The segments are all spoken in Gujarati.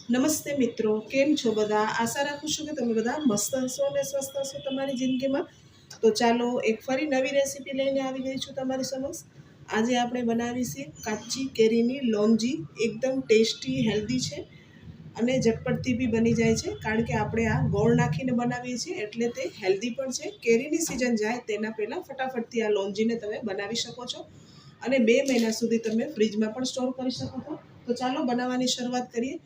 નમસ્તે મિત્રો, કેમ છો બધા? આશા રાખું છું કે તમે બધા મસ્ત હશો અને સ્વસ્થ હશો તમારી જિંદગીમાં. તો ચાલો એક ફરી નવી રેસીપી લઈને આવી ગઈ છું તમારી સમક્ષ. આજે આપણે બનાવીશું કાચી કેરીની લોંજી. એકદમ ટેસ્ટી, હેલ્ધી છે અને ઝટપટથી બી બની જાય છે, કારણ કે આપણે આ ગોળ નાખીને બનાવીએ છીએ એટલે તે હેલ્ધી પણ છે. કેરીની સિઝન જાય તેના પહેલાં ફટાફટથી આ લોંજીને તમે બનાવી શકો છો અને 2 મહિના સુધી તમે ફ્રીજમાં પણ સ્ટોર કરી શકો છો. તો ચાલો બનાવવાની શરૂઆત કરીએ.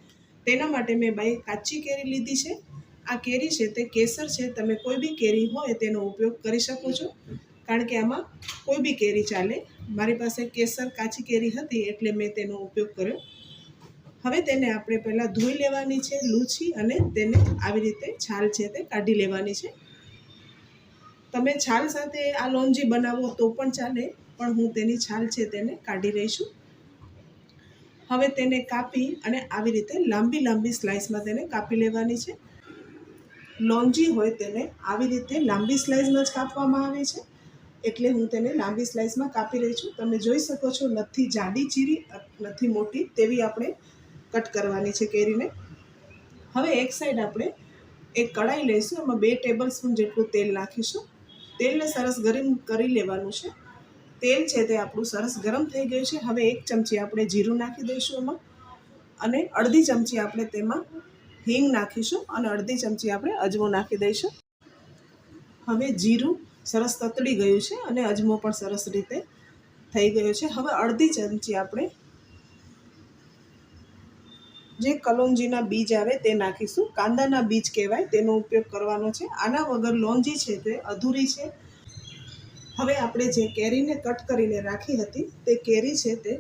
તેના માટે મેં કાચી કેરી લીધી છે. આ કેરી છે તે કેસર છે. તમે કોઈ બી કેરી હોય તેનો ઉપયોગ કરી શકો છો, કારણ કે આમાં કોઈ બી કેરી ચાલે. મારી પાસે કેસર કાચી કેરી હતી એટલે મેં તેનો ઉપયોગ કર્યો. હવે તેને આપણે પહેલાં ધોઈ લેવાની છે લૂછી, અને તેને આવી રીતે છાલ છે તે કાઢી લેવાની છે. તમે છાલ સાથે આ લોંજી બનાવો તો પણ ચાલે, પણ હું તેની છાલ છે તેને કાઢી લઈશું. હવે તેને કાપી અને આવી રીતે લાંબી લાંબી સ્લાઇસમાં તેને કાપી લેવાની છે. લોંજી હોય તેને આવી રીતે લાંબી સ્લાઇસમાં જ કાપવામાં આવે છે, એટલે હું તેને લાંબી સ્લાઇસમાં કાપી રહી છું. તમે જોઈ શકો છો, નથી જાડી ચીરી નથી મોટી, તેવી આપણે કટ કરવાની છે કેરીને. હવે એક સાઈડ આપણે એક કઢાઈ લઈશું. એમાં 2 ટેબલ સ્પૂન જેટલું તેલ નાખીશું. તેલને સરસ ગરમ કરી લેવાનું છે. તેલ છે તે આપણું સરસ ગરમ થઈ ગયું છે. હવે 1 ચમચી આપણે જીરું નાખી દઈશું એમાં, અને અડધી ચમચી આપણે તેમાં હિંગ નાખીશું, અને અડધી ચમચી આપણે અજમો નાખી દઈશું. હવે જીરું સરસ તતડી ગયું છે અને અજમો પણ સરસ રીતે થઈ ગયો છે. હવે અડધી ચમચી આપણે જે કલોંજીના બીજ આવે તે નાખીશું. કાંદાના બીજ કહેવાય, તેનો ઉપયોગ કરવાનો છે. આના વગર લોંજી છે તે અધૂરી છે. હવે આપણે જે કેરીને કટ કરીને રાખી હતી તે કેરી છે તે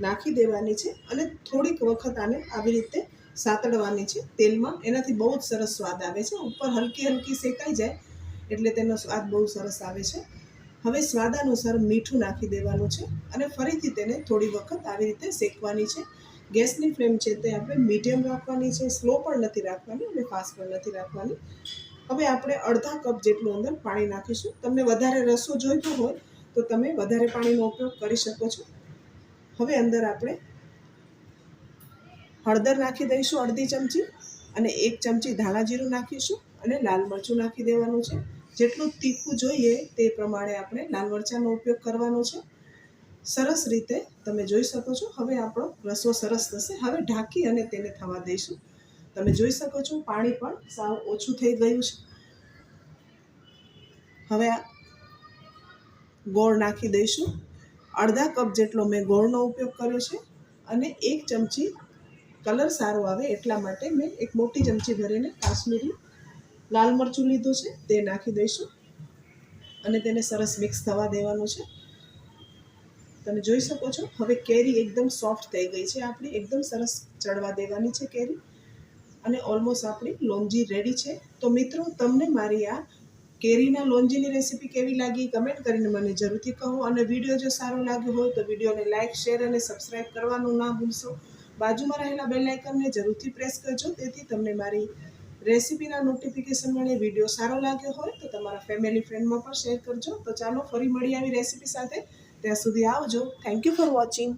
નાખી દેવાની છે, અને થોડીક વખત આને આવી રીતે સાતળવાની છે તેલમાં. એનાથી બહુ જ સરસ સ્વાદ આવે છે. ઉપર હલકી હલકી શેકાઈ જાય એટલે તેનો સ્વાદ બહુ સરસ આવે છે. હવે સ્વાદ અનુસાર મીઠું નાખી દેવાનું છે, અને ફરીથી તેને થોડી વખત આવી રીતે શેકવાની છે. ગેસની ફ્લેમ છે તે આપણે મીડિયમ રાખવાની છે. સ્લો પણ નથી રાખવાની અને ફાસ્ટ પણ નથી રાખવાની. હવે આપણે અડધા કપ જેટલું અંદર પાણી નાખીશું. તમને વધારે રસો જોઈતો હોય તો તમે વધારે પાણીનો ઉપયોગ કરી શકો છો. હવે અંદર આપણે હળદર નાખી દઈશું અડધી ચમચી, અને 1 ચમચી ધાણા જીરું નાખીશું, અને લાલ મરચું નાખી દેવાનું છે. જેટલું તીખું જોઈએ તે પ્રમાણે આપણે લાલ મરચાંનો ઉપયોગ કરવાનો છે. સરસ રીતે તમે જોઈ શકો છો. હવે આપણો રસો સરસ થશે. હવે ઢાંકી અને તેને થવા દઈશું. તમે જોઈ શકો છો પાણી પણ સાવ ઓછું થઈ ગયું છે. હવે ગોળ નાખી દઈશું. અડધા કપ જેટલો મેં ગોળનો ઉપયોગ કર્યો છે, અને 1 ચમચી કલર સારો આવે એટલા માટે મેં એક મોટી ચમચી ભરીને કાશ્મીરી લાલ મરચું લીધું છે, તે નાખી દઈશું, અને તેને સરસ મિક્સ થવા દેવાનું છે. તમે જોઈ શકો છો હવે કેરી એકદમ સોફ્ટ થઈ ગઈ છે. આપણી એકદમ સરસ ચડવા દેવાની છે કેરી, અને ઓલમોસ્ટ આપણી લોંજી રેડી છે. તો મિત્રો, તમને મારી આ કેરીના લોંજીની રેસીપી કેવી લાગી કમેન્ટ કરીને મને જરૂરથી કહો. અને વિડીયો જો સારો લાગ્યો હોય તો વિડીયોને લાઇક, શેર અને સબસ્ક્રાઈબ કરવાનું ના ભૂલશો. બાજુમાં રહેલા બેલ આઇકનને જરૂરથી પ્રેસ કરજો, તેથી તમને મારી રેસીપીના નોટિફિકેશન મળે. વિડીયો સારો લાગ્યો હોય તો તમારા ફેમિલી ફ્રેન્ડમાં પણ શેર કરજો. તો ચાલો ફરી મળીએ આવી રેસીપી સાથે. ત્યાં સુધી આવજો. Thank you for watching.